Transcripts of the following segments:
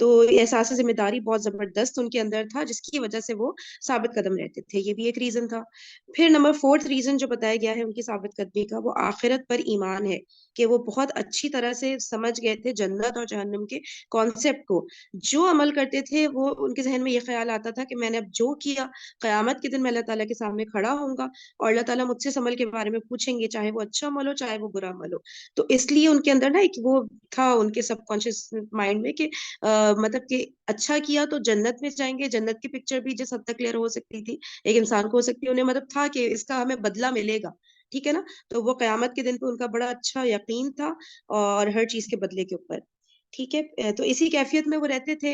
تو یہ احساس ذمہ داری بہت زبردست ان کے اندر تھا، جس کی وجہ سے وہ ثابت قدم رہتے تھے، یہ بھی ایک ریزن تھا۔ پھر نمبر فورتھ ریزن جو بتایا گیا ہے ان کی ثابت قدمی کا، وہ آخرت پر ایمان ہے، کہ وہ بہت اچھی طرح سے سمجھ گئے تھے جنت اور جہنم کے کانسیپٹ کو۔ جو عمل کرتے تھے وہ ان کے ذہن میں یہ خیال آتا تھا کہ میں نے اب جو کیا، قیامت کے دن میں اللہ تعالیٰ کے سامنے کھڑا ہوں گا اور اللہ تعالیٰ مجھ سے اس عمل کے بارے میں پوچھیں گے، چاہے وہ اچھا عمل ہو چاہے وہ برا عمل ہو۔ تو اس لیے ان کے اندر نا ایک وہ تھا ان کے سب کانشیس مائنڈ میں کہ مطلب کہ اچھا کیا تو جنت میں جائیں گے، جنت کی پکچر بھی جس حد تک کلیئر ہو سکتی تھی ایک انسان کو ہو سکتی ہے، انہیں مطلب تھا کہ اس کا ہمیں بدلہ ملے گا، ٹھیک ہے نا۔ تو وہ قیامت کے دن پہ ان کا بڑا اچھا یقین تھا اور ہر چیز کے بدلے کے اوپر، ٹھیک ہے۔ تو اسی کیفیت میں وہ رہتے تھے،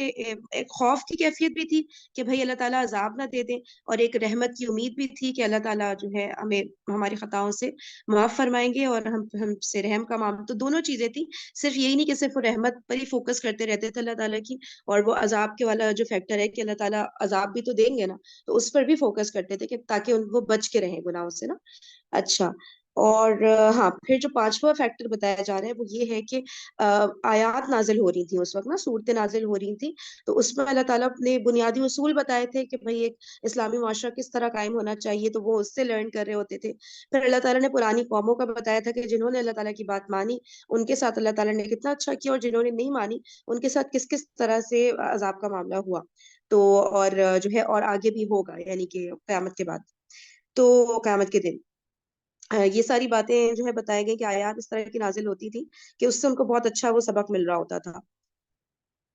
ایک خوف کی کیفیت بھی تھی کہ بھائی اللہ تعالیٰ عذاب نہ دے دیں، اور ایک رحمت کی امید بھی تھی کہ اللہ تعالیٰ جو ہے ہمیں ہماری خطاؤں سے معاف فرمائیں گے اور ہم سے رحم کا معاملہ۔ تو دونوں چیزیں تھی، صرف یہی نہیں کہ صرف وہ رحمت پر ہی فوکس کرتے رہتے تھے اللہ تعالیٰ کی، اور وہ عذاب کے والا جو فیکٹر ہے کہ اللہ تعالیٰ عذاب بھی تو دیں گے نا، تو اس پر بھی فوکس کرتے تھے کہ تاکہ وہ بچ کے رہیں گناہوں سے نا۔ اچھا، اور ہاں پھر جو پانچواں فیکٹر بتایا جا رہا ہے وہ یہ ہے کہ آیات نازل ہو رہی تھی اس وقت نا، صورتیں نازل ہو رہی تھی، تو اس میں اللہ تعالیٰ نے بنیادی اصول بتائے تھے کہ بھائی ایک اسلامی معاشرہ کس طرح قائم ہونا چاہیے، تو وہ اس سے لرن کر رہے ہوتے تھے۔ پھر اللہ تعالیٰ نے پرانی قوموں کا بتایا تھا کہ جنہوں نے اللہ تعالیٰ کی بات مانی ان کے ساتھ اللہ تعالیٰ نے کتنا اچھا کیا، اور جنہوں نے نہیں مانی ان کے ساتھ کس کس طرح سے عذاب کا معاملہ ہوا۔ تو اور جو ہے اور آگے بھی ہوگا، یعنی کہ قیامت کے بعد، تو قیامت کے دن یہ ساری باتیں جو ہے بتائی گئی کہ آیات اس طرح کی نازل ہوتی تھی کہ اس سے ان کو بہت اچھا وہ سبق مل رہا ہوتا تھا۔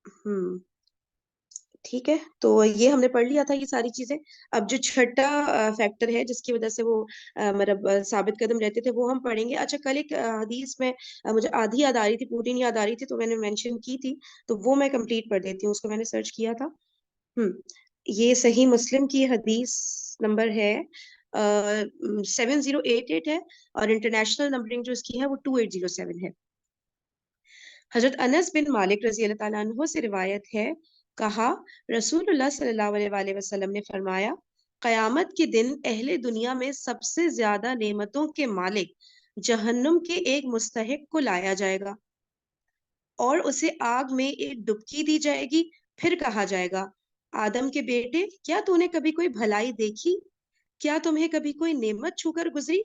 ہوں، ٹھیک ہے، تو یہ ہم نے پڑھ لیا تھا یہ ساری چیزیں۔ اب جو چھٹا فیکٹر ہے جس کی وجہ سے وہ مطلب ثابت قدم رہتے تھے، وہ ہم پڑھیں گے۔ اچھا، کل ایک حدیث میں مجھے آدھی یاد آ رہی تھی، پوری نہیں یاد آ رہی تھی، تو میں نے مینشن کی تھی، تو وہ میں کمپلیٹ کر دیتی ہوں، اس کو میں نے سرچ کیا تھا۔ ہوں، یہ صحیح مسلم کی حدیث نمبر ہے 7088 ہے، اور انٹرنیشنل نمبرنگ جو اس کی ہے وہ 2807 ہے۔ حضرت انس بن مالک رضی اللہ تعالیٰ عنہ سے روایت ہے، کہا رسول اللہ صلی اللہ علیہ وآلہ وسلم نے فرمایا، قیامت کے دن اہل دنیا میں سب سے زیادہ نعمتوں کے مالک جہنم کے ایک مستحق کو لایا جائے گا اور اسے آگ میں ایک ڈبکی دی جائے گی، پھر کہا جائے گا، آدم کے بیٹے، کیا تو نے کبھی کوئی بھلائی دیکھی؟ کیا تمہیں کبھی کوئی نعمت چھو کر گزری؟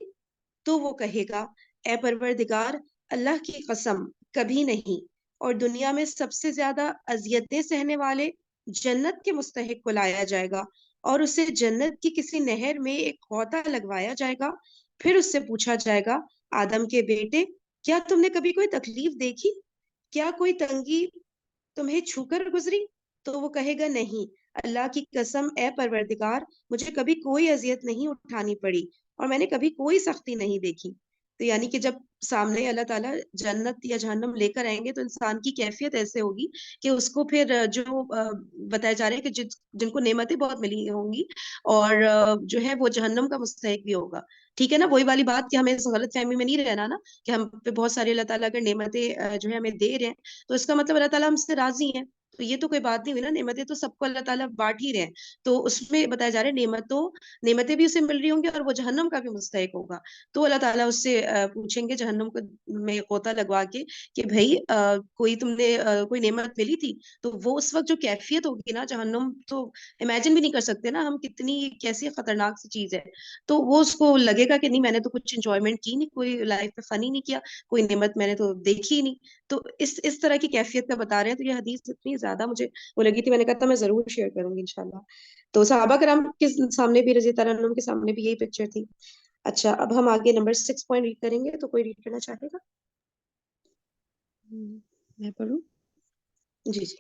تو وہ کہے گا، اے پروردگار، اللہ کی قسم کبھی نہیں، اور دنیا میں سب سے زیادہ اذیتیں سہنے والے جنت کے مستحق کو لایا جائے گا اور اسے جنت کی کسی نہر میں ایک غوطہ لگوایا جائے گا، پھر اس سے پوچھا جائے گا، آدم کے بیٹے، کیا تم نے کبھی کوئی تکلیف دیکھی؟ کیا کوئی تنگی تمہیں چھو کر گزری؟ تو وہ کہے گا، نہیں، اللہ کی قسم اے پروردگار، مجھے کبھی کوئی اذیت نہیں اٹھانی پڑی اور میں نے کبھی کوئی سختی نہیں دیکھی۔ تو یعنی کہ جب سامنے اللہ تعالیٰ جنت یا جہنم لے کر آئیں گے تو انسان کی کیفیت ایسے ہوگی کہ اس کو پھر جو بتایا جا رہا ہے کہ جن کو نعمتیں بہت ملی ہوں گی اور جو ہے وہ جہنم کا مستحق بھی ہوگا، ٹھیک ہے نا۔ وہی والی بات کہ ہمیں اس غلط فہمی میں نہیں رہنا نا کہ ہم پہ بہت ساری اللہ تعالیٰ اگر نعمتیں جو ہے ہمیں دے رہے ہیں تو اس کا مطلب اللہ تعالیٰ ہم سے راضی ہیں، تو یہ تو کوئی بات نہیں ہوئی نا، نعمتیں تو سب کو اللہ تعالیٰ بانٹ ہی رہے ہیں۔ تو اس میں بتایا جا رہا ہے نعمتیں بھی اسے مل رہی ہوں گی اور وہ جہنم کا بھی مستحق ہوگا، تو اللہ تعالیٰ اس سے پوچھیں گے جہنم کو میں غوطہ لگوا کے کہ بھائی کوئی تم نے کوئی نعمت ملی تھی؟ تو وہ اس وقت جو کیفیت ہوگی نا، جہنم تو امیجن بھی نہیں کر سکتے نا ہم، کتنی کیسی خطرناک سی چیز ہے۔ تو وہ اس کو لگے گا کہ نہیں، میں نے تو کچھ انجوائمنٹ کی نہیں، کوئی لائف میں فن ہی نہیں کیا، کوئی نعمت میں نے تو دیکھی ہی نہیں۔ تو اس طرح کی کیفیت کا بتا رہے ہیں، تو یہ حدیث اتنی زیادہ مجھے وہ لگی تھی، میں نے کہا تھا میں ضرور شیئر کروں گی انشاءاللہ۔ تو صحابہ کرام کے سامنے بھی رضی اللہ عنہم کے سامنے بھی یہی پکچر تھی۔ اچھا، اب ہم آگے نمبر 6 پوائنٹ ریڈ کریں گے، تو کوئی ریڈ کرنا چاہے گا؟ میں پڑھوں؟ جی جی۔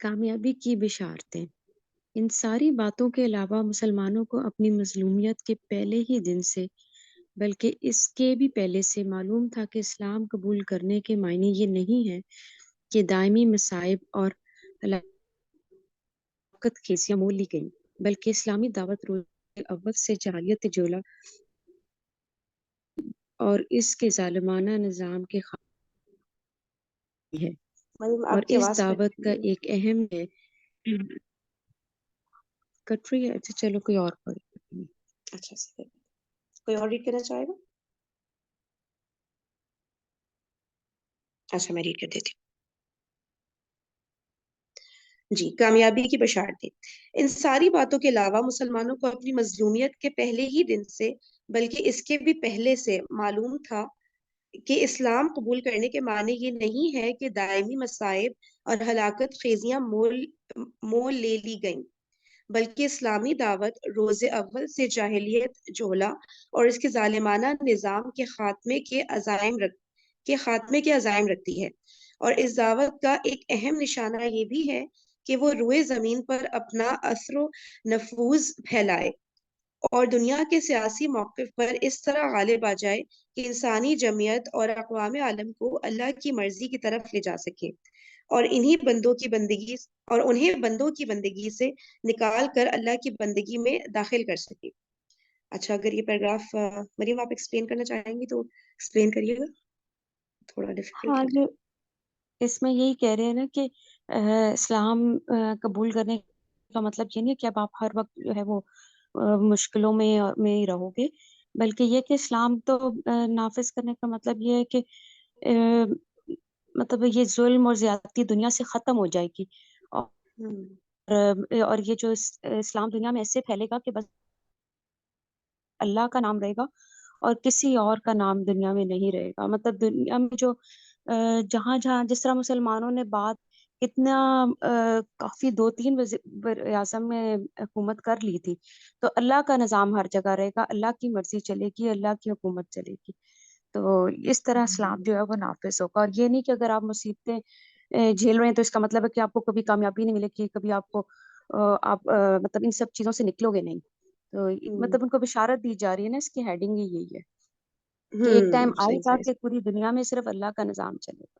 کامیابی کی بشارتیں۔ ان ساری باتوں کے علاوہ مسلمانوں کو اپنی مظلومیت کے پہلے ہی دن سے بلکہ اس کے بھی پہلے سے معلوم تھا کہ اسلام قبول کرنے کے معنی یہ نہیں ہے کہ دائمی مصائب اور ہلاکت کھیسیاں مول لی گئیں، بلکہ اسلامی دعوت روز اول سے جاہلیت جولا اور اس کے ظالمانہ نظام کے خاتمے ہے، اور آپ کی اس آواز دعوت کٹ کا رہی ہے۔ ایک اہم ہے۔ کٹ رہی ہے؟ اچھا چلو کوئی اور پڑھے۔ اچھا سے کوئی اور ریڈ کرنا چاہے گا؟ اچھا میں ریڈ کر دیتی ہوں جی. کامیابی کی بشارتیں. ان ساری باتوں کے علاوہ مسلمانوں کو اپنی مظلومیت کے پہلے ہی دن سے بلکہ اس کے بھی پہلے سے معلوم تھا کہ اسلام قبول کرنے کے معنی یہ نہیں ہے کہ دائمی مصائب اور ہلاکت خیزیاں مول لے لی گئیں، بلکہ اسلامی دعوت روز اول سے جاہلیت جوہلا اور اس کے ظالمانہ نظام کے عزائم رکھتی ہے. اور اس دعوت کا ایک اہم نشانہ یہ بھی ہے کہ وہ روئے زمین پر اپنا اثر و نفوذ پھیلائے اور دنیا کے سیاسی موقف پر اس طرح غالب آ جائے کہ انسانی جمعیت اور اقوام عالم کو اللہ کی مرضی کی طرف لے جا سکے اور انہیں بندوں کی بندگی سے نکال کر اللہ کی بندگی میں داخل کر سکے. اچھا اگر یہ پیراگراف مریم آپ ایکسپلین کرنا چاہیں گی تو ایکسپلین کریے گا، تھوڑا ڈیفیکلٹ ہاں لگ رہا یہ اس میں یہی کہہ رہے ہیں نا کہ اسلام قبول کرنے کا مطلب یہ نہیں کہ اب آپ ہر وقت جو ہے وہ مشکلوں میں ہی رہو گے، بلکہ یہ کہ اسلام تو نافذ کرنے کا مطلب یہ ہے کہ مطلب یہ ظلم اور زیادتی دنیا سے ختم ہو جائے گی، ہے. اور یہ جو اسلام دنیا میں ایسے پھیلے گا کہ بس اللہ کا نام رہے گا اور کسی اور کا نام دنیا میں نہیں رہے گا. مطلب دنیا میں جو جہاں جہاں جس طرح مسلمانوں نے بات کتنا کافی 2-3 وزیر اعظم میں حکومت کر لی تھی، تو اللہ کا نظام ہر جگہ رہے گا، اللہ کی مرضی چلے گی، اللہ کی حکومت چلے گی. تو اس طرح اسلام جو ہے وہ نافذ ہوگا، اور یہ نہیں کہ اگر آپ مصیبتیں جھیل رہے ہیں تو اس کا مطلب ہے کہ آپ کو کبھی کامیابی نہیں ملے گی، کبھی آپ کو آپ مطلب ان سب چیزوں سے نکلو گے نہیں. تو مطلب ان کو بشارت دی جا رہی ہے نا، اس کی ہیڈنگ ہی یہی ہے کہ ایک ٹائم آئے صحیح گا صحیح کہ پوری دنیا میں صرف اللہ کا نظام چلے گا.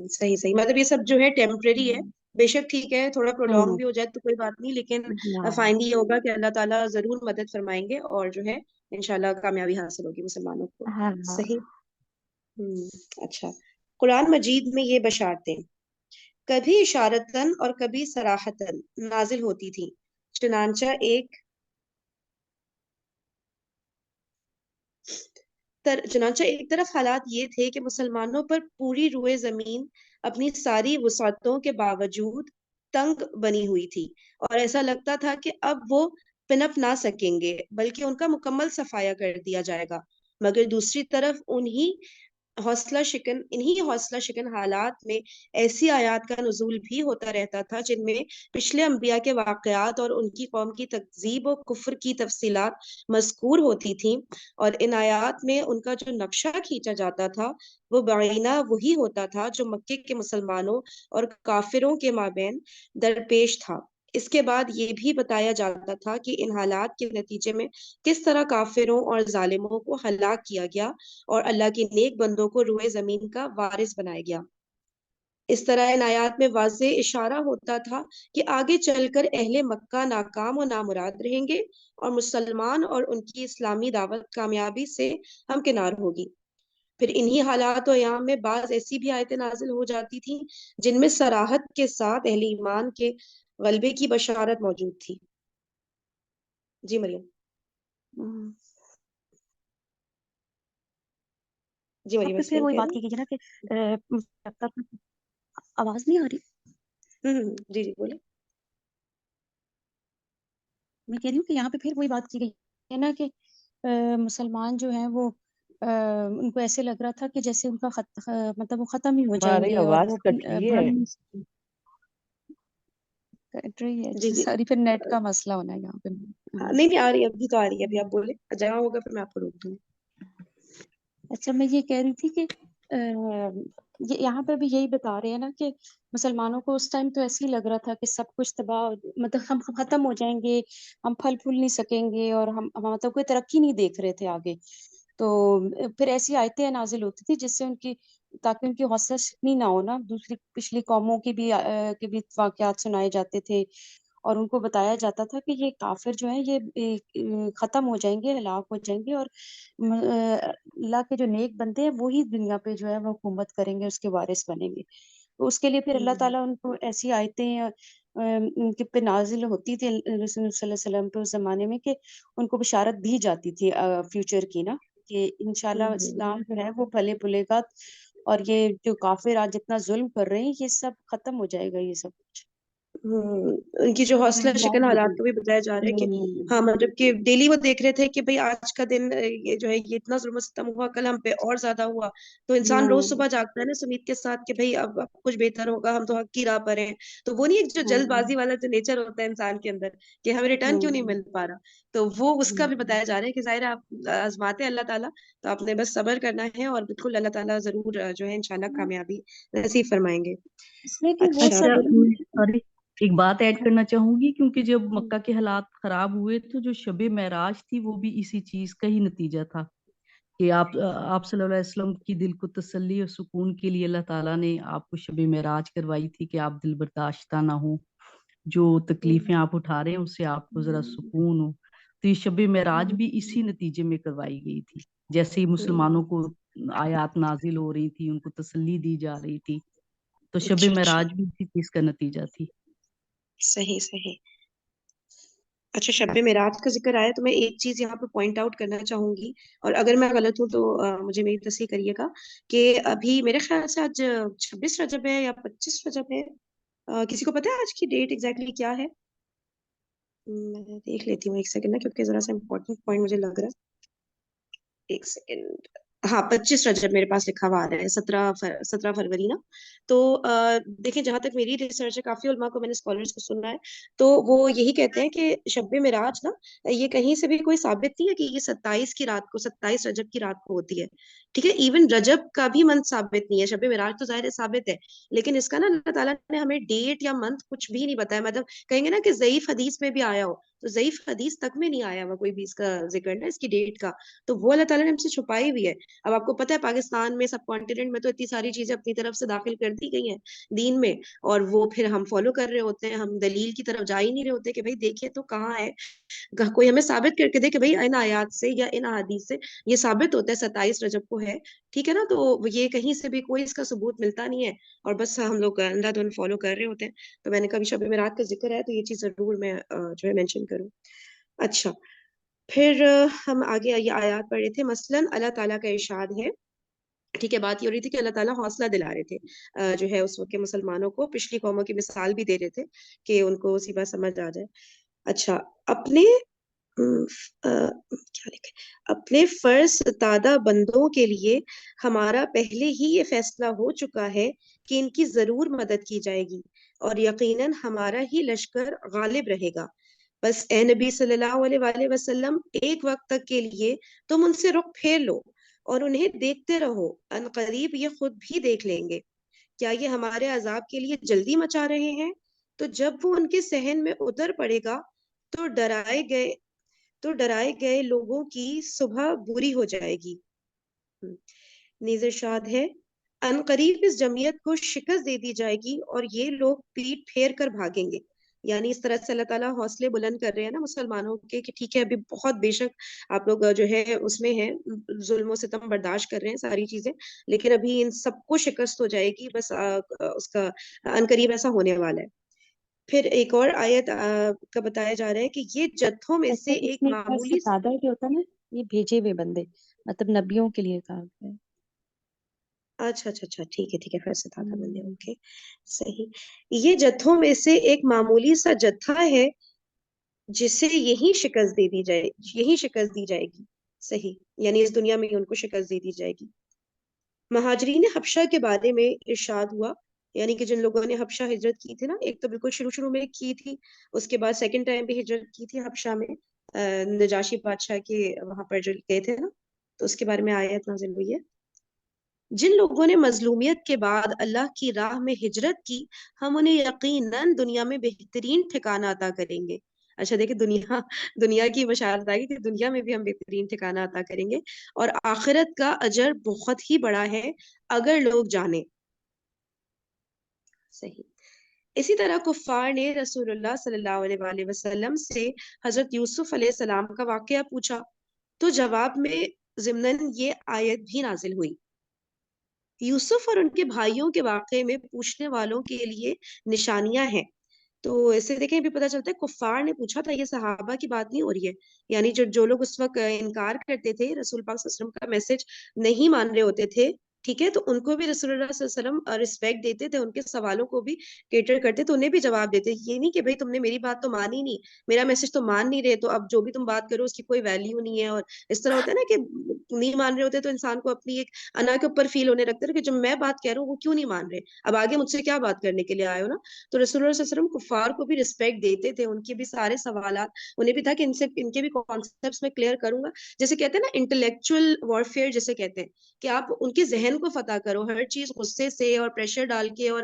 صحیح صحیح مطلب یہ سب جو ہے ٹیمپریری ہے، ہوں بے شک ٹھیک ہے تھوڑا پرولونگ بھی ہو جائے تو کوئی بات نہیں، لیکن ہاں فائنلی یہ ہوگا کہ اللہ تعالیٰ ضرور مدد فرمائیں گے اور جو ہے انشاءاللہ کامیابی حاصل ہوگی مسلمانوں کو. ہاں صحیح. اچھا. قرآن مجید میں یہ بشارتیں کبھی اشارتاً اور کبھی صراحتاً نازل ہوتی تھی. چنانچہ ایک طرف حالات یہ تھے کہ مسلمانوں پر پوری روئے زمین اپنی ساری وسعتوں کے باوجود تنگ بنی ہوئی تھی اور ایسا لگتا تھا کہ اب وہ پنپ نہ سکیں گے بلکہ ان کا مکمل صفایا کر دیا جائے گا. مگر دوسری طرف انہی حوصلہ شکن حالات میں ایسی آیات کا نزول بھی ہوتا رہتا تھا جن میں پچھلے انبیاء کے واقعات اور ان کی قوم کی تکذیب و کفر کی تفصیلات مذکور ہوتی تھیں، اور ان آیات میں ان کا جو نقشہ کھینچا جاتا تھا وہ بعینہ وہی ہوتا تھا جو مکے کے مسلمانوں اور کافروں کے مابین درپیش تھا. اس کے بعد یہ بھی بتایا جاتا تھا کہ ان حالات کے نتیجے میں کس طرح کافروں اور ظالموں کو ہلاک کیا گیا اور اللہ کے نیک بندوں کو روئے زمین کا وارث بنایا گیا. اس طرح ان آیات میں واضح اشارہ ہوتا تھا کہ آگے چل کر اہل مکہ ناکام و نامراد رہیں گے اور مسلمان اور ان کی اسلامی دعوت کامیابی سے ہمکنار ہوگی. پھر انہی حالات و ایام میں بعض ایسی بھی آیتیں نازل ہو جاتی تھیں جن میں صراحت کے ساتھ اہل ایمان کے غلبے کی بشارت موجود تھی. جی مریم. جی مریم آپ پھر ایکسپلین وہی کر بات رہے کی گئی ہے نا کہ آواز نہیں آ رہی؟ ہیں. جی جی بولے. میں کہہ رہی ہوں کہ یہاں پہ پھر وہی بات کی گئی ہے نا کہ مسلمان جو ہیں وہ ان کو ایسے لگ رہا تھا کہ جیسے ان کا مطلب وہ ختم ہی ہو جائیں ہماری گے اور آواز وہ کٹ رہی بڑھ ہے. نہیں سکیں. کٹ رہی ہے؟ جی اچھا جی سوری، پھر نیٹ کا مسئلہ ہونا ہے یہاں پہ. نہیں نہیں آ رہی ہے، ابھی تو آ رہی ہے، ابھی آپ بولے جہاں ہوگا پھر میں آپ کو روک دوں گی. اچھا میں یہ کہہ رہی تھی کہ یہاں پہ بھی یہی بتا رہے ہیں نا کہ مسلمانوں کو اس ٹائم تو ایسے ہی لگ رہا تھا کہ سب کچھ تباہ، مطلب ہم ختم ہو جائیں گے، ہم پھل پھول نہیں سکیں گے، اور ہم مطلب کوئی ترقی نہیں دیکھ رہے تھے آگے. تو پھر ایسی آیتیں نازل ہوتی تھی جس سے ان کی، تاکہ ان کی حوصلہ شکنی نہ ہو نا، دوسری پچھلی قوموں کی بھی واقعات سنائے جاتے تھے اور ان کو بتایا جاتا تھا کہ یہ کافر جو ہیں یہ ختم ہو جائیں گے، ہلاک ہو جائیں گے، اور اللہ کے جو نیک بندے ہیں وہی دنیا پہ جو ہے وہ حکومت کریں گے، اس کے وارث بنیں گے. تو اس کے لیے پھر اللہ تعالیٰ ان کو ایسی آیتیں ان کے پہ نازل ہوتی تھی رسول صلی اللہ علیہ وسلم پہ اس زمانے میں، کہ ان کو بشارت دی جاتی تھی فیوچر کی نا، کہ انشاءاللہ اسلام جو ہے وہ پھلے پھولے گا اور یہ جو کافر آج جتنا ظلم کر رہے ہیں یہ سب ختم ہو جائے گا، یہ سب کچھ ان کی جو حوصلہ شکن حالات کو بھی بتایا جا رہا ہے کہ ہاں مطلب کہ ڈیلی وہ دیکھ رہے تھے کہ بھئی آج کا دن یہ جو ہے یہ اتنا ظلم و ستم ہوا، کل ہم پہ اور زیادہ ہوا. تو انسان روز صبح جاگتا ہے نا اس امید کے ساتھ کہ بھئی اب کچھ بہتر ہوگا، ہم تو حق کی راہ پر ہیں. تو وہ نہیں ایک جو جلد بازی والا جو نیچر ہوتا ہے انسان کے اندر کہ ہمیں ریٹرن کیوں نہیں مل پا رہا، تو وہ اس کا بھی بتایا جا رہا ہے کہ ظاہر ہے آپ آزماتے ہیں اللہ تعالیٰ، تو آپ نے بس صبر کرنا ہے اور بالکل اللہ تعالیٰ ضرور جو ہے انشاءاللہ کامیابی نصیب فرمائیں گے. اس میں کہ وہ اچھا سب سوری ایک بات ایڈ کرنا چاہوں گی، کیونکہ جب مکہ کے حالات خراب ہوئے تو جو شب معراج تھی وہ بھی اسی چیز کا ہی نتیجہ تھا کہ آپ صلی اللہ علیہ وسلم کی دل کو تسلی اور سکون کے لیے اللہ تعالیٰ نے آپ کو شب معراج کروائی تھی کہ آپ دل برداشتہ نہ ہوں، جو تکلیفیں آپ اٹھا رہے ہیں اس سے آپ کو ذرا سکون ہو. تو یہ شب معراج بھی اسی نتیجے میں کروائی گئی تھی، جیسے ہی مسلمانوں کو آیات نازل ہو رہی تھی، ان کو تسلی دی جا رہی تھی، تو شب اچھا اچھا معراج بھی اسی چیز کا نتیجہ تھی. صحیح صحیح. اچھا شب معراج کا ذکر آیا تو میں ایک چیز یہاں پہ پوائنٹ آؤٹ کرنا چاہوں گی، اور اگر میں غلط ہوں تو مجھے میری تصحیح کریے گا، کہ ابھی میرے خیال سے آج 26 رجب ہے یا 25 رجب ہے. کسی کو پتا ہے آج کی ڈیٹ ایگزیکٹلی کیا ہے؟ میں دیکھ لیتی ہوں ایک سیکنڈ نا، کیونکہ ذرا سا امپورٹنٹ پوائنٹ مجھے لگ رہا ہے. ایک سیکنڈ. ہاں 25 رجب میرے پاس لکھا ہوا آ رہا ہے، 17 فروری نا. تو دیکھیں جہاں تک میری ریسرچ ہے، کافی علماء کو میں نے اسکالرس کو سننا ہے تو وہ یہی کہتے ہیں کہ شب معراج نا یہ کہیں سے بھی کوئی ثابت نہیں ہے کہ یہ 27 کی رات کو، 27 رجب کی رات کو ہوتی ہے. ٹھیک ہے، ایون رجب کا بھی منتھ ثابت نہیں ہے. شب معراج تو ظاہر ہے ثابت ہے، لیکن اس کا نا اللہ تعالیٰ نے ہمیں ڈیٹ یا منتھ کچھ بھی نہیں بتایا. مطلب کہیں گے نا کہ ضعیف حدیث میں بھی آیا ہو، تو ضعیف حدیث تک میں نہیں آیا ہوا کوئی بھی اس کا ذکر نا اس کی ڈیٹ کا. تو وہ اللہ تعالیٰ نے ہم سے چھپائی ہوئی ہے. اب آپ کو پتا ہے پاکستان میں سب کانٹیننٹ میں تو اتنی ساری چیزیں اپنی طرف سے داخل کر دی گئی ہیں دین میں، اور وہ پھر ہم فالو کر رہے ہوتے ہیں، ہم دلیل کی طرف جا ہی نہیں رہے ہوتے کہ بھئی دیکھیں تو کہاں ہے، کوئی ہمیں ثابت کر کے دے کہ بھئی ان آیات سے یا ان احادیث سے یہ ثابت ہوتا ہے 27 رجب کو ہے. ٹھیک ہے نا، تو یہ کہیں سے بھی کوئی اس کا ثبوت ملتا نہیں ہے، اور بس ہم لوگ اندھا دھند فالو کر رہے ہوتے ہیں. تو میں نے کبھی شب معراج کا ذکر ہے تو یہ چیز ضرور میں جو ہے مینشن کروں. اچھا پھر ہم آگے یہ آیات پڑھ رہے تھے. مثلاً اللہ تعالیٰ کا ارشاد ہے، ٹھیک ہے، بات یہ ہو رہی تھی کہ اللہ تعالیٰ حوصلہ دلا رہے تھے جو ہے اس وقت کے مسلمانوں کو، پچھلی قوموں کی مثال بھی دے رہے تھے کہ ان کو اسی بات سمجھ آ جائے. اچھا اپنے کیا لکھے، اپنے فرض ستادہ بندوں کے لیے ہمارا پہلے ہی یہ فیصلہ ہو چکا ہے کہ ان کی ضرور مدد کی جائے گی، اور یقیناً ہمارا ہی لشکر غالب رہے گا. بس اے نبی صلی اللہ علیہ وآلہ وسلم ایک وقت تک کے لیے تم ان سے رخ پھیر لو اور انہیں دیکھتے رہو، ان قریب یہ خود بھی دیکھ لیں گے. کیا یہ ہمارے عذاب کے لیے جلدی مچا رہے ہیں؟ تو جب وہ ان کے صحن میں اتر پڑے گا تو ڈرائے گئے لوگوں کی صبح بری ہو جائے گی. نیز ارشاد ہے، ان قریب اس جمعیت کو شکست دے دی جائے گی اور یہ لوگ پیٹ پھیر کر بھاگیں گے. یعنی اس طرح سے اللہ تعالیٰ حوصلے بلند کر رہے ہیں نا مسلمانوں کے کہ ٹھیک ہے ابھی بہت بے شک آپ لوگ جو ہے اس میں ہیں، ظلم و ستم برداشت کر رہے ہیں ساری چیزیں، لیکن ابھی ان سب کو شکست ہو جائے گی، بس اس کا ان قریب ایسا ہونے والا ہے. پھر ایک اور آیت کا بتایا جا رہا ہے کہ یہ جتھوں میں سے اچھا اس ایک میں معمولی ستادہ جو ہوتا ہے نا، یہ بھیجے ہوئے بندے، مطلب نبیوں کے لیے کہا گیا ہے. اچھا اچھا اچھا ٹھیک ہے ٹھیک ہے، پھر سے تھا بندے. اوکے صحیح. یہ جتھوں میں سے ایک معمولی سا جتھا ہے جسے یہی شکست دی جائے گی. صحیح، یعنی اس دنیا میں ہی ان کو شکست دے دی جائے گی. مہاجرین حبشہ کے بارے میں ارشاد ہوا، یعنی کہ جن لوگوں نے حبشہ ہجرت کی تھی نا، ایک تو بالکل شروع میں کی تھی، اس کے بعد سیکنڈ ٹائم بھی ہجرت کی تھی حبشہ میں، نجاشی بادشاہ کے وہاں پر جو گئے تھے نا، تو اس کے بارے میں آیت نازل ہوئی ہے. جن لوگوں نے مظلومیت کے بعد اللہ کی راہ میں ہجرت کی، ہم انہیں یقیناً دنیا میں بہترین ٹھکانہ عطا کریں گے. اچھا دیکھیں دنیا کی بشارت آئی کہ دنیا میں بھی ہم بہترین ٹھکانہ عطا کریں گے، اور آخرت کا اجر بہت ہی بڑا ہے اگر لوگ جانیں. صحیح. اسی طرح کفار نے رسول اللہ صلی اللہ علیہ وآلہ وسلم سے حضرت یوسف علیہ السلام کا واقعہ پوچھا، تو جواب میں ضمناً یہ آیت بھی نازل ہوئی. یوسف اور ان کے بھائیوں کے واقعے میں پوچھنے والوں کے لیے نشانیاں ہیں. تو اسے دیکھیں بھی پتہ چلتا ہے کفار نے پوچھا تھا، یہ صحابہ کی بات نہیں ہو رہی ہے. یعنی جو لوگ اس وقت انکار کرتے تھے، رسول پاک صلی اللہ علیہ وسلم کا میسج نہیں مان رہے ہوتے تھے، ٹھیک ہے. تو ان کو بھی رسول اللہ صلی اللہ علیہ وسلم رسپیکٹ دیتے تھے, ان کے سوالوں کو بھی کیٹر کرتے تھے, انہیں بھی جواب دیتے. یہ نہیں کہ بھائی تم نے میری بات تو مانی نہیں, میرا میسج تو مان نہیں رہے, تو اب جو بھی تم بات کرو اس کی کوئی ویلیو نہیں ہے. اور اس طرح ہوتا ہے نا کہ نہیں مان رہے ہوتے تو انسان کو اپنی ایک انا کے اوپر فیل ہونے لگتا ہے کہ جب میں بات کہہ رہا ہوں وہ کیوں نہیں مان رہے, اب آگے مجھ سے کیا بات کرنے کے لیے آئے ہو نا. تو رسول اللہ صلی اللہ علیہ وسلم کفار کو بھی رسپیکٹ دیتے تھے, ان کے بھی سارے سوالات انہیں بھی تھا کہ ان کے بھی کانسیپٹس میں کلیئر کروں گا. جیسے کہتے ہیں نا انٹلیکچوئل وارفیئر جیسے کہتے ہیں, کہ آپ ان کے ذہن کو فتح کرو. ہر چیز غصے سے اور پریشر ڈال کے اور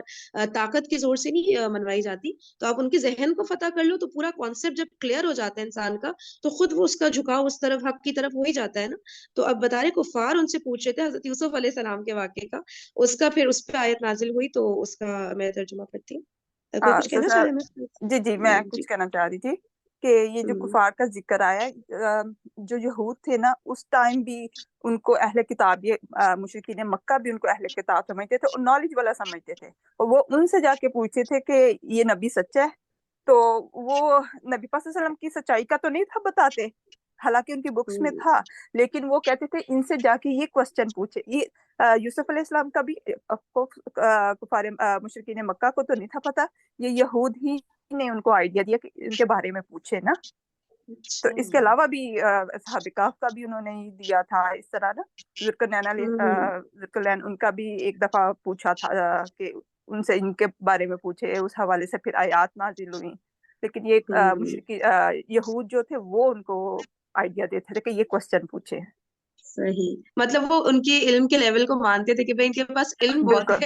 طاقت کے زور سے نہیں منوائی جاتی. تو آپ ان کے ذہن کو فتح کر لو تو پورا کانسیپٹ جب کلیئر ہو جاتا ہے انسان کا, تو خود وہ اس کا جھکاؤ اس طرف حق کی طرف ہو ہی جاتا ہے نا. تو اب بتا رہے کفار ان سے پوچھ رہے تھے حضرت یوسف علیہ السلام کے واقعے کا, اس کا پھر اس پہ آیت نازل ہوئی, تو اس کا میں ترجمہ کرتی ہوں. کوئی کچھ کہنا چاہ رہے ہیں؟ جی میں کچھ کہنا چاہ رہی تھی کہ یہ جو کفار کا ذکر آیا, جو یہود تھے نا اس ٹائم بھی ان کو اہل کتاب, یہ مشرکین مکہ بھی ان کو اہل کتاب سمجھتے تھے اور نالج والا سمجھتے تھے, اور وہ ان سے جا کے پوچھتے تھے کہ یہ نبی سچا ہے. تو وہ نبی پاک صلی اللہ علیہ وسلم کی سچائی کا تو نہیں تھا بتاتے, حالانکہ ان کی بکس میں تھا, لیکن وہ کہتے تھے ان سے جا کے یہ کوسچن پوچھے. یہ یوسف علیہ السلام کا بھی کفار مشرکین مکہ کو تو نہیں تھا پتا, یہ یہود ہی نے ان کو آئیڈیا دیا کہ ان کے بارے میں پوچھے نا. تو اس کے علاوہ بھی اصحاب کہف کا بھی انہوں نے دیا تھا اس طرح نا. ذوالقرنین ان کا بھی ایک دفعہ پوچھا تھا کہ ان سے ان کے بارے میں پوچھے, اس حوالے سے پھر آیات نازل ہوئی. لیکن یہ مشرکی یہود جو تھے وہ ان کو آئیڈیا دیتے تھے کہ یہ کوسچن پوچھے. صحیح, مطلب وہ ان کے علم کے لیول کو مانتے تھے کہ بھائی ان کے پاس علم بہت بالکل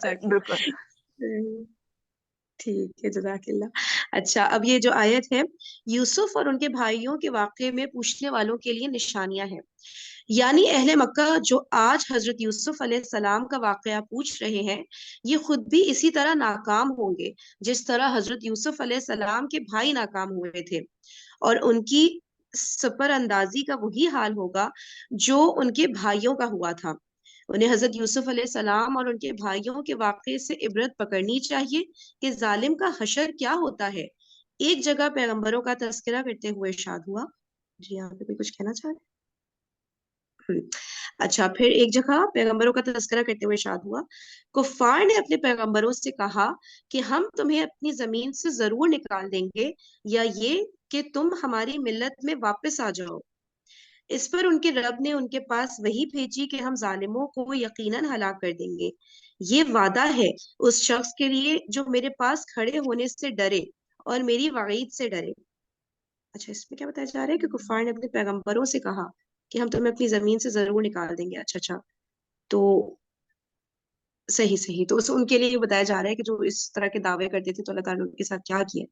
ہے. بالکل ٹھیک ہے, جزاک اللہ. اچھا, اب یہ جو آیت ہے یوسف اور ان کے بھائیوں کے واقعے میں پوچھنے والوں کے لیے نشانیاں ہیں. یعنی اہل مکہ جو آج حضرت یوسف علیہ السلام کا واقعہ پوچھ رہے ہیں, یہ خود بھی اسی طرح ناکام ہوں گے جس طرح حضرت یوسف علیہ السلام کے بھائی ناکام ہوئے تھے, اور ان کی سپر اندازی کا وہی حال ہوگا جو ان کے بھائیوں کا ہوا تھا. انہیں حضرت یوسف علیہ السلام اور ان کے بھائیوں کے واقعے سے عبرت پکڑنی چاہیے کہ ظالم کا حشر کیا ہوتا ہے. ایک جگہ پیغمبروں کا تذکرہ کرتے ہوئے ارشاد ہوا. جی یہاں پہ کوئی کچھ کہنا چاہ رہے؟ اچھا, پھر ایک جگہ پیغمبروں کا تذکرہ کرتے ہوئے ارشاد ہوا, کفار نے اپنے پیغمبروں سے کہا کہ ہم تمہیں اپنی زمین سے ضرور نکال دیں گے, یا یہ کہ تم ہماری ملت میں واپس آ جاؤ. اس پر ان کے رب نے ان کے پاس وحی بھیجی کہ ہم ظالموں کو یقیناً ہلاک کر دیں گے. یہ وعدہ ہے اس شخص کے لیے جو میرے پاس کھڑے ہونے سے ڈرے اور میری وعید سے ڈرے. اچھا, اس میں کیا بتایا جا رہا ہے کہ کفار نے اپنے پیغمبروں سے کہا کہ ہم تمہیں اپنی زمین سے ضرور نکال دیں گے. اچھا, تو صحیح, تو ان کے لیے یہ بتایا جا رہا ہے کہ جو اس طرح کے دعوے کرتے تھے تو اللہ تعالیٰ نے ان کے ساتھ کیا کیا.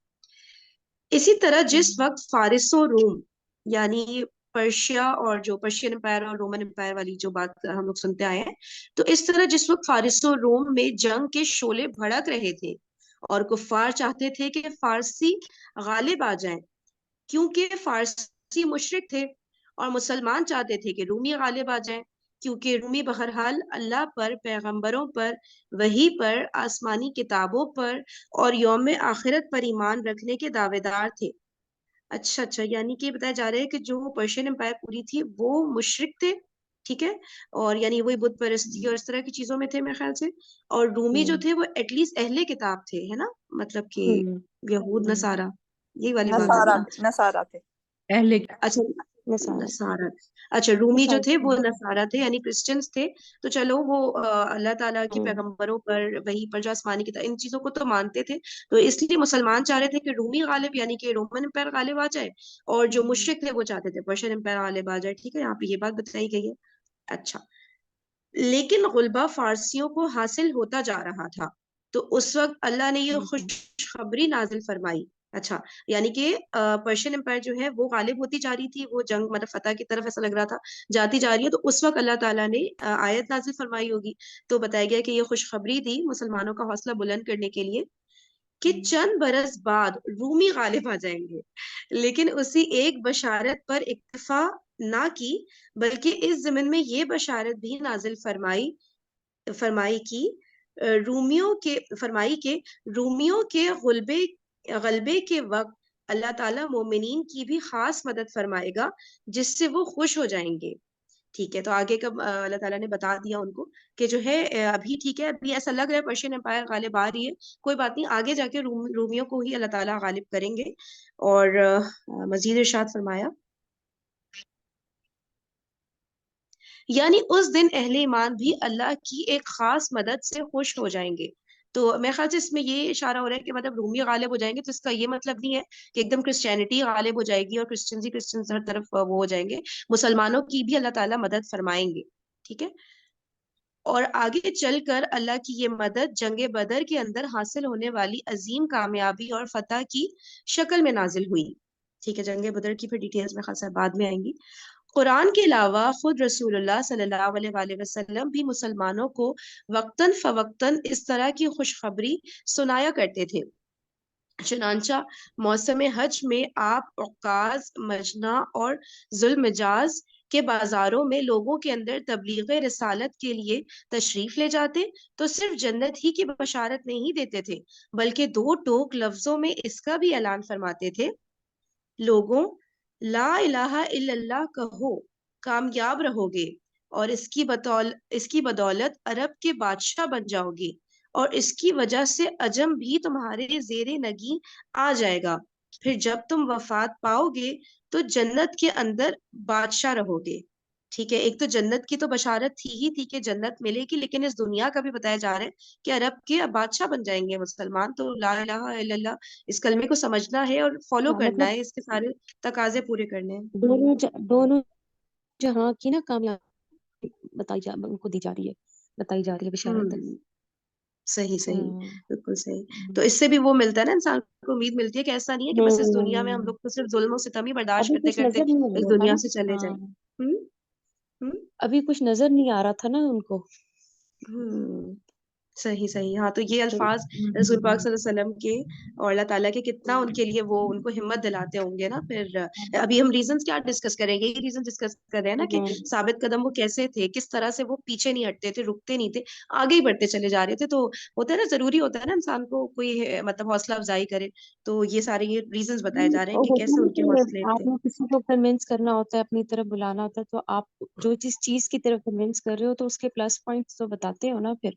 اسی طرح جس وقت فارس و روم یعنی پرشیا اور جو پرشین امپائر اور رومن امپائر والی جو بات ہم لوگ سنتے آئے ہیں, تو اس طرح جس وقت فارس و روم میں جنگ کے شعلے بھڑک رہے تھے اور کفار چاہتے تھے کہ فارسی غالب آ جائیں, کیونکہ فارسی مشرک تھے, اور مسلمان چاہتے تھے کہ رومی غالب آ جائیں, کیونکہ رومی بہرحال اللہ پر, پیغمبروں پر, وحی پر, آسمانی کتابوں پر اور یوم آخرت پر ایمان رکھنے کے دعوے دار تھے. اچھا, یعنی کہ بتایا جا رہا ہے کہ جو پرشین امپائر پوری تھی وہ مشرک تھے, ٹھیک ہے, اور یعنی وہی بت پرستی اور اس طرح کی چیزوں میں تھے میرے خیال سے, اور رومی جو تھے وہ ایٹ لیسٹ اہل کتاب تھے, ہے نا, مطلب کہ یہود نصارہ یہی والی بات ہے نا. نصارہ تھے. اچھا, نصارہ. اچھا, رومی جو تھے وہ نصارہ تھے یعنی کرسچنز تھے. تو چلو وہ اللہ تعالیٰ کی پیغمبروں پر, وہی پر, جو آسمانی کتاب, ان چیزوں کو تو مانتے تھے. تو اس لیے مسلمان چاہ رہے تھے کہ رومی غالب یعنی کہ رومن امپائر غالب آ جائے, اور جو مشرک تھے وہ چاہتے تھے پرشین امپائر غالب آ جائے. ٹھیک ہے, یہاں پہ یہ بات بتائی گئی ہے. اچھا, لیکن غلبہ فارسیوں کو حاصل ہوتا جا رہا تھا, تو اس وقت اللہ نے یہ خوشخبری نازل فرمائی. اچھا, یعنی کہ پرشین امپائر جو ہے وہ غالب ہوتی جا رہی تھی, وہ جنگ مطلب فتح کی طرف ایسا لگ رہا تھا جاتی جا رہی ہے. تو اس وقت اللہ تعالیٰ نے آیت نازل فرمائی ہوگی, تو بتایا گیا کہ یہ خوشخبری دی مسلمانوں کا حوصلہ بلند کرنے کے لیے کہ چند برس بعد رومی غالب آ جائیں گے. لیکن اسی ایک بشارت پر اکتفا نہ کی, بلکہ اس ضمن میں یہ بشارت بھی نازل فرمائی کہ رومیوں کے غلبے کے وقت اللہ تعالیٰ مومنین کی بھی خاص مدد فرمائے گا, جس سے وہ خوش ہو جائیں گے. ٹھیک ہے، تو آگے کا اللہ تعالیٰ نے بتا دیا ان کو کہ جو ہے ابھی ٹھیک ہے، ابھی ایسا لگ رہا ہے پرشین امپائر غالب آ رہی ہے، کوئی بات نہیں، آگے جا کے رومیوں کو ہی اللہ تعالیٰ غالب کریں گے. اور مزید ارشاد فرمایا یعنی اس دن اہل ایمان بھی اللہ کی ایک خاص مدد سے خوش ہو جائیں گے. تو میرے خیال سے اس میں یہ اشارہ ہو رہا ہے کہ مطلب رومی غالب ہو جائیں گے، تو اس کا یہ مطلب نہیں ہے کہ ایک دم کرسچینٹی غالب ہو جائے گی اور کرسچنز ہر طرف وہ ہو جائیں گے. مسلمانوں کی بھی اللہ تعالیٰ مدد فرمائیں گے. ٹھیک ہے، اور آگے چل کر اللہ کی یہ مدد جنگ بدر کے اندر حاصل ہونے والی عظیم کامیابی اور فتح کی شکل میں نازل ہوئی. ٹھیک ہے، جنگ بدر کی پھر ڈیٹیلز میں خاصا بعد میں آئیں گی. قرآن کے علاوہ خود رسول اللہ صلی اللہ علیہ وآلہ وسلم بھی مسلمانوں کو وقتاً فوقتاً اس طرح کی خوشخبری سنایا کرتے تھے. چنانچہ موسم حج میں آپ عکاظ، مجنہ اور ذوالمجاز کے بازاروں میں لوگوں کے اندر تبلیغ رسالت کے لیے تشریف لے جاتے تو صرف جنت ہی کی بشارت نہیں دیتے تھے، بلکہ دو ٹوک لفظوں میں اس کا بھی اعلان فرماتے تھے: لوگوں، لا الہ الا اللہ کہو، کامیاب رہو گے، اور اس کی بدولت عرب کے بادشاہ بن جاؤ گے، اور اس کی وجہ سے عجم بھی تمہارے زیر نگی آ جائے گا. پھر جب تم وفات پاؤ گے تو جنت کے اندر بادشاہ رہو گے. ٹھیک ہے، ایک تو جنت کی تو بشارت تھی کہ جنت ملے گی، لیکن اس دنیا کا بھی بتایا جا رہا ہے کہ عرب کے بادشاہ بن جائیں گے مسلمان. تو لا الہ الا اللہ اس کلمے کو سمجھنا ہے اور فالو کرنا مطلب ہے، اس کے سارے تقاضے پورے کرنے ہیں. دونوں جہاں کی نا کامیابی ان کو دی جا رہی ہے، بتائی جا رہی ہے، بشارت ہے. صحیح صحیح، ہوں بالکل صحیح. تو اس سے بھی وہ ملتا ہے نا، انسان کو امید ملتی ہے کہ ایسا نہیں ہے کہ بس اس دنیا میں ہم لوگ تو صرف ظلم و ستم ہی برداشت ابھی کرتے کچھ کرتے نظر نہیں آ اس رہا تھا دنیا نا. سے چلے ہاں، جائیں. ہوں ہوں ابھی کچھ نظر نہیں آ رہا تھا نا ان کو. ہوں صحیح صحیح. ہاں، تو یہ تو الفاظ رسول پاک صلی اللہ علیہ وسلم کے اور اللہ تعالیٰ کے کتنا ان کے لیے وہ ان کو ہمت دلاتے ہوں گے نا. پھر ابھی ہم ریزنز کیا ڈسکس کریں گے، یہ ریزن ڈسکس کر رہے ہیں نا کہ ثابت قدم وہ کیسے تھے، کس طرح سے وہ پیچھے نہیں ہٹتے تھے، رکتے نہیں تھے، آگے ہی بڑھتے چلے جا رہے تھے. تو ہوتا ہے نا، ضروری ہوتا ہے نا انسان کو کوئی مطلب حوصلہ افزائی کرے. تو یہ سارے یہ ریزنز بتائے جا رہے ہیں کہ ہوتا کیسے ہے ان کے نا حوصلے کہ آپ تھے. نے کسی کو کنونس کرنا ہوتا ہے، اپنی طرف بلانا ہوتا ہے، تو آپ جو جس چیز کی طرف کنونس کر رہے ہو تو اس کے پلس پوائنٹس تو بتاتے ہو نا پھر،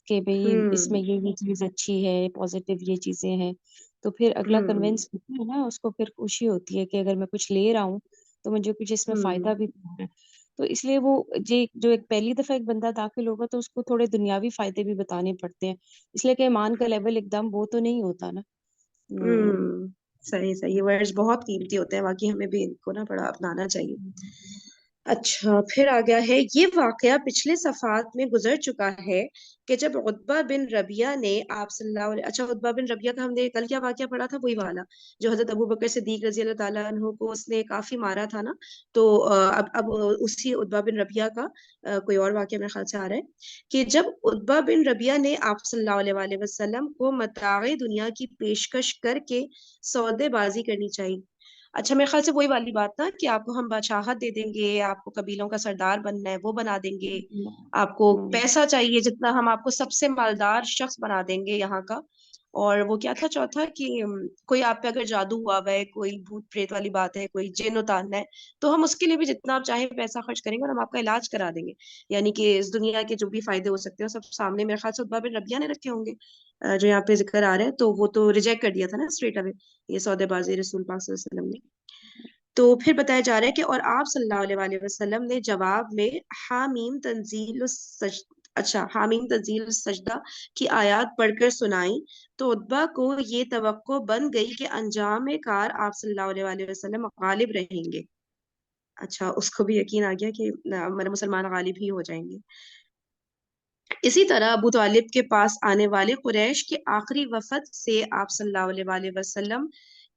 کہ بھئی اس میں یہ چیز اچھی ہے، پازیٹیو یہ چیزیں ہیں. تو پھر اگلا کنونس ہوتا ہے نا، اس کو پھر خوشی ہوتی ہے کہ اگر میں کچھ لے رہا ہوں تو مجھے کچھ اس میں فائدہ بھی ہو رہا ہے. تو اس لیے وہ جو ایک پہلی دفعہ ایک بندہ داخل ہوگا تو اس کو تھوڑے دنیاوی فائدے بھی بتانے پڑتے ہیں، اس لیے کہ ایمان کا لیول ایک دم وہ تو نہیں ہوتا نا. صحیح صحیح. ورڈز بہت قیمتی ہوتے ہیں، باقی ہمیں بھی ان کو نا بڑا اپنانا چاہیے. اچھا، پھر آ گیا ہے یہ واقعہ پچھلے صفحات میں گزر چکا ہے کہ جب عتبہ بن ربیعہ نے آپ صلی اللہ علیہ عتبہ بن ربیعہ کا ہم نے کل کیا واقعہ پڑھا تھا، وہی والا جو حضرت ابو بکر صدیق رضی اللہ تعالیٰ عنہ کو اس نے کافی مارا تھا نا. تو اب اسی عتبہ بن ربیعہ کا کوئی اور واقعہ میرے خیال سے آ رہا ہے کہ جب عتبہ بن ربیعہ نے آپ صلی اللہ علیہ وآلہ وسلم کو متاع دنیا کی پیشکش کر کے سودے بازی کرنی چاہیے. اچھا، میرے خیال سے وہی والی بات نا کہ آپ کو ہم بادشاہت دے دیں گے، آپ کو قبیلوں کا سردار بننا ہے وہ بنا دیں گے، آپ کو پیسہ چاہیے جتنا ہم آپ کو سب سے مالدار شخص بنا دیں گے یہاں کا. اور وہ کیا تھا چوتھا کہ کوئی آپ پہ اگر جادو ہوا ہوا ہے، کوئی بھوت پریت والی بات ہے، کوئی جن اتارنا ہے، تو ہم اس کے لیے بھی جتنا آپ چاہیں پیسہ خرچ کریں گے اور ہم آپ کا علاج کرا دیں گے. یعنی کہ اس دنیا کے جو بھی فائدے ہو سکتے ہیں سب سامنے میرے خیال سے عتبہ بن ربیعہ نے رکھے ہوں گے جو یہاں پہ ذکر آ رہے ہیں. تو وہ تو ریجیکٹ کر دیا تھا نا اسٹریٹ اوے یہ سودے بازی رسول پاک صلی اللہ علیہ وسلم نے. تو پھر بتایا جا رہا ہے کہ اور آپ صلی اللہ علیہ وآلہ وسلم نے جواب میں حامیم تنزیل السجدہ کی آیات پڑھ کر سنائی. تو عتبہ کو یہ توقع بن گئی کہ انجام کار آپ صلی اللہ علیہ وآلہ وسلم غالب رہیں گے. اچھا، اس کو بھی یقین آ گیا کہ مسلمان غالب ہی ہو جائیں گے. اسی طرح ابو طالب کے پاس آنے والے قریش کے آخری وفد سے آپ صلی اللہ علیہ وآلہ وسلم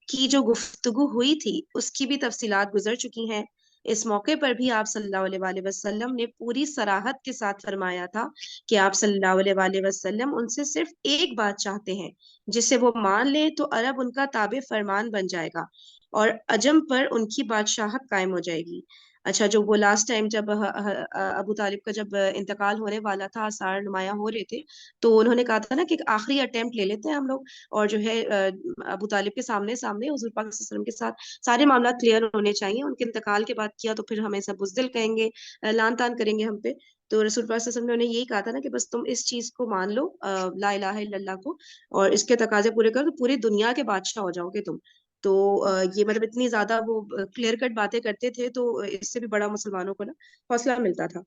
کی جو گفتگو ہوئی تھی اس کی بھی تفصیلات گزر چکی ہیں. اس موقع پر بھی آپ صلی اللہ علیہ وآلہ وسلم نے پوری صراحت کے ساتھ فرمایا تھا کہ آپ صلی اللہ علیہ وآلہ وسلم ان سے صرف ایک بات چاہتے ہیں جسے وہ مان لیں تو عرب ان کا تابع فرمان بن جائے گا اور عجم پر ان کی بادشاہت قائم ہو جائے گی. اچھا جو وہ لاسٹ ٹائم جب ابو طالب کا جب انتقال ہونے والا تھا، آثار نمایاں ہو رہے تھے، تو انہوں نے کہا تھا نا کہ ایک آخری اٹیمپٹ لے لیتے ہیں ہم لوگ، اور جو ہے ابو طالب کے سامنے حضور پاک صلی اللہ علیہ وسلم کے ساتھ سارے معاملات کلیئر ہونے چاہیے. ان کے انتقال کے بعد کیا تو پھر ہمیں سب بزدل کہیں گے، لان تان کریں گے ہم پہ. تو رسول پاک صلی اللہ علیہ وسلم نے انہیں یہی کہا تھا نا کہ بس تم اس چیز کو مان لو، لا الہ الا اللہ کو، اور اس کے تقاضے پورے کرو تو پوری دنیا کے بادشاہ ہو جاؤ گے تم. تو یہ مطلب اتنی زیادہ وہ کلیئر کٹ باتیں کرتے تھے، تو اس سے بھی بڑا مسلمانوں کو نا حوصلہ ملتا تھا.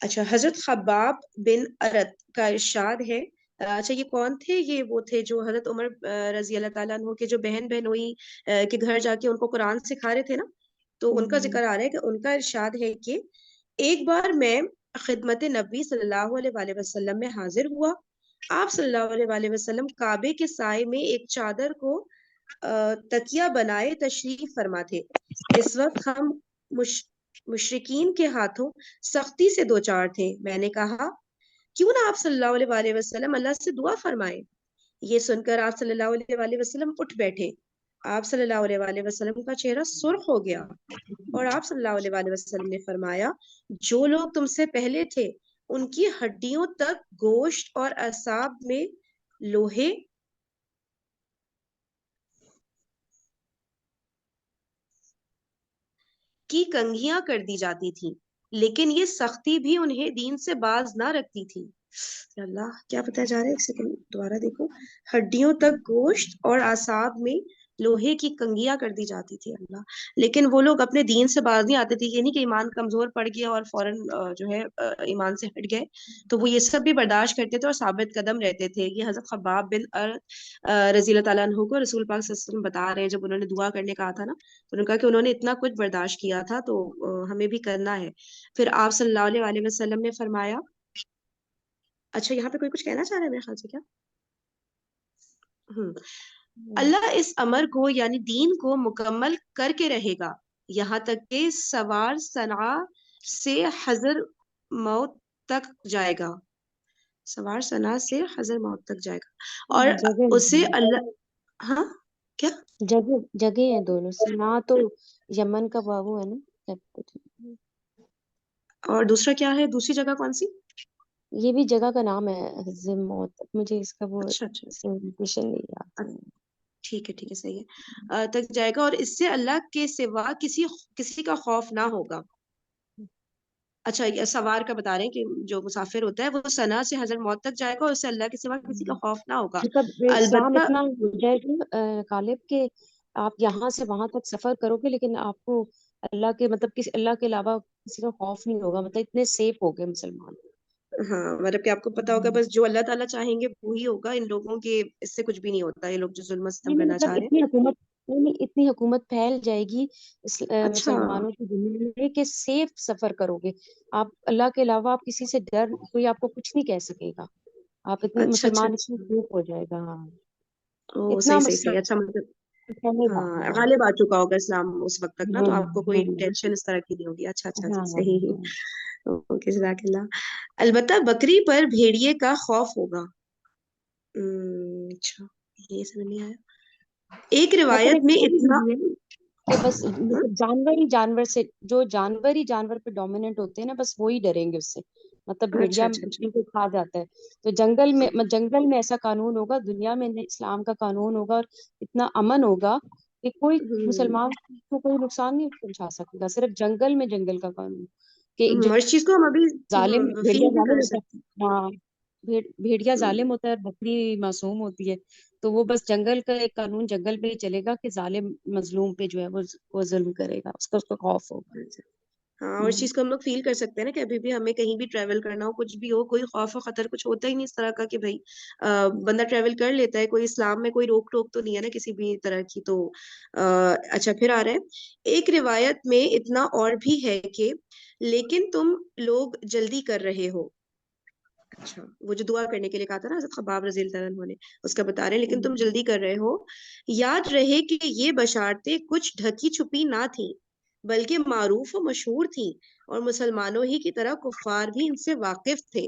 اچھا حضرت خباب بن ارت کا ارشاد ہے. اچھا یہ کون تھے؟ یہ وہ تھے جو حضرت عمر رضی اللہ تعالیٰ عنہ کے جو بہن بہنوئی کے گھر جا کے ان کو قرآن سکھا رہے تھے نا. تو ان کا ذکر آ رہا ہے کہ ان کا ارشاد ہے کہ ایک بار میں خدمت نبی صلی اللہ علیہ وآلہ وسلم میں حاضر ہوا. آپ صلی اللہ علیہ وآلہ وسلم کعبے کے سائے میں ایک چادر کو تکیہ بنائے تشریف فرما تھے. اس وقت ہم مشرکین کے ہاتھوں سختی سے دو چار تھے. میں نے کہا کیوں نہ آپ صلی اللہ علیہ وآلہ وسلم اللہ سے دعا فرمائے. یہ سن کر آپ صلی اللہ علیہ وآلہ وسلم اٹھ بیٹھے. آپ صلی اللہ علیہ وآلہ وسلم کا چہرہ سرخ ہو گیا اور آپ صلی اللہ علیہ وآلہ وسلم نے فرمایا جو لوگ تم سے پہلے تھے ان کی ہڈیوں تک گوشت اور اعصاب میں لوہے کی کنگھیاں کر دی جاتی تھی، لیکن یہ سختی بھی انہیں دین سے باز نہ رکھتی تھی. اللہ کیا بتایا جا رہا ہے، ایک سیکنڈ دوبارہ دیکھو. ہڈیوں تک گوشت اور اعصاب میں لوہے کی کنگھیاں کر دی جاتی تھی. اللہ، لیکن وہ لوگ اپنے دین سے باز نہیں آتے تھے. یہ نہیں کہ ایمان کمزور پڑ گیا اور فوراً جو ہے ایمان سے ہٹ گئے. تو وہ یہ سب بھی برداشت کرتے تھے اور ثابت قدم رہتے تھے. یہ حضرت خباب بن رضی اللہ تعالیٰ عنہ کو رسول پاک صلی اللہ علیہ وسلم بتا رہے ہیں جب انہوں نے دعا کرنے کہا تھا نا، تو انہوں نے کہا کہ انہوں نے اتنا کچھ برداشت کیا تھا تو ہمیں بھی کرنا ہے. پھر آپ صلی اللہ علیہ وآلہ وسلم نے فرمایا. اچھا یہاں پہ کوئی کچھ کہنا چاہ رہا ہے میرے خیال سے، کیا اللہ اس امر کو یعنی دین کو مکمل کر کے رہے گا یہاں تک کہ سوار صنعا سے حضر موت تک جائے گا. سوار صنعا سے حضر موت تک جائے گا اور اسے اللہ. ہاں کیا جگہ ہیں دونوں. سنا تو یمن کا بابو ہے نا. اور دوسرا کیا ہے، دوسری جگہ کون سی؟ یہ بھی جگہ کا نام ہے حضر موت. مجھے اس کا وہ اچھا اچھا نہیں یاد. ٹھیک ہے صحیح ہے. تک جائے گا اور اس سے اللہ کے سوا کسی کا خوف نہ ہوگا. اچھا یہ سوار کا بتا رہے ہیں کہ جو مسافر ہوتا ہے وہ سنا سے حضر موت تک جائے گا اور اس سے اللہ کے سوا کسی کا خوف نہ ہوگا. مطلب اسلام البتہ اتنا ہو جائے گا غالب کہ آپ یہاں سے وہاں تک سفر کرو گے لیکن آپ کو اللہ کے مطلب کسی اللہ کے علاوہ کسی کا خوف نہیں ہوگا. مطلب اتنے سیف ہو گئے مسلمان. ہاں مطلب کہ آپ کو پتا ہوگا بس جو اللہ تعالیٰ چاہیں گے وہی ہوگا. ان لوگوں کے اس سے کچھ بھی نہیں ہوتا. یہ لوگ جو ظلم و ستم نہیں کرنا مطلب چاہ رہے ہیں. اتنی حکومت پھیل جائے گی اچھا مسلمانوں کی دنیا میں کہ سیف سفر کرو گے آپ. اللہ کے علاوہ آپ کسی سے ڈر کوئی آپ کو کچھ نہیں کہہ سکے گا. آپ اتنے اچھا اچھا مسلمان اتنے اچھا سیف ہو جائے گا. ہاں او اتنا صحیح. اچھا مطلب پھیلے گا. ہاں ہاں غالب آ چکا ہوگا اسلام اس وقت تک نا، تو آپ کو کوئی ہوں ٹینشن اس طرح کی نہیں ہوگی. اچھا ہاں صحیح. ہاں. اوکے جزاک اللہ. البتہ بکری پر بھیڑیے کا خوف ہوگا. اچھا یہ سمجھ نہیں آیا. ایک مطلب روایت ایک میں یہ اتنا بھی ہے کہ بس مطلب جانور سے جو جانور پہ ڈومیننٹ ہوتے ہیں نا بس وہی ڈریں گے اس سے. مطلب اچھا بھیڑیا اچھا ان کو کھا جاتا ہے. تو جنگل میں ایسا قانون ہوگا. دنیا میں اسلام کا قانون ہوگا اور اتنا امن ہوگا کہ کوئی مسلمان کو کوئی نقصان نہیں پہنچا سکے گا. صرف جنگل کا قانون کہ جو اس چیز کو ہم ابھی ظالم فیل بھیڑیا بھی ظالم کر ہوتا سکتے ہے. ہاں بھیڑیا ہیں. ظالم ہوتا ہے اور بکری معصوم ہوتی ہے. تو وہ بس جنگل کا ایک قانون جنگل پہ ہی چلے گا کہ ظالم مظلوم پہ جو ہے وہ ظلم کرے گا. اس کا خوف ہوگا. ہاں اور اس چیز کو ہم لوگ فیل کر سکتے ہیں نا کہ ابھی بھی ہمیں کہیں بھی ٹریول کرنا ہو کچھ بھی ہو کوئی خوف و خطر کچھ ہوتا ہی نہیں اس طرح کا کہ بھائی بندہ ٹریول کر لیتا ہے. کوئی اسلام میں کوئی روک ٹوک تو نہیں ہے نا کسی بھی طرح کی. تو اچھا پھر آ رہا ہے ایک روایت میں اتنا اور بھی ہے کہ لیکن تم لوگ جلدی کر رہے ہو. اچھا وہ جو دعا کرنے کے لیے کہا تھا نا حضرت خباب رضی اللہ عنہ نے اس کا بتا رہے ہیں لیکن تم جلدی کر رہے ہو. یاد رہے کہ یہ بشارتیں کچھ ڈھکی چھپی نہ تھیں بلکہ معروف و مشہور تھیں اور مسلمانوں ہی کی طرح کفار بھی ان سے واقف تھے.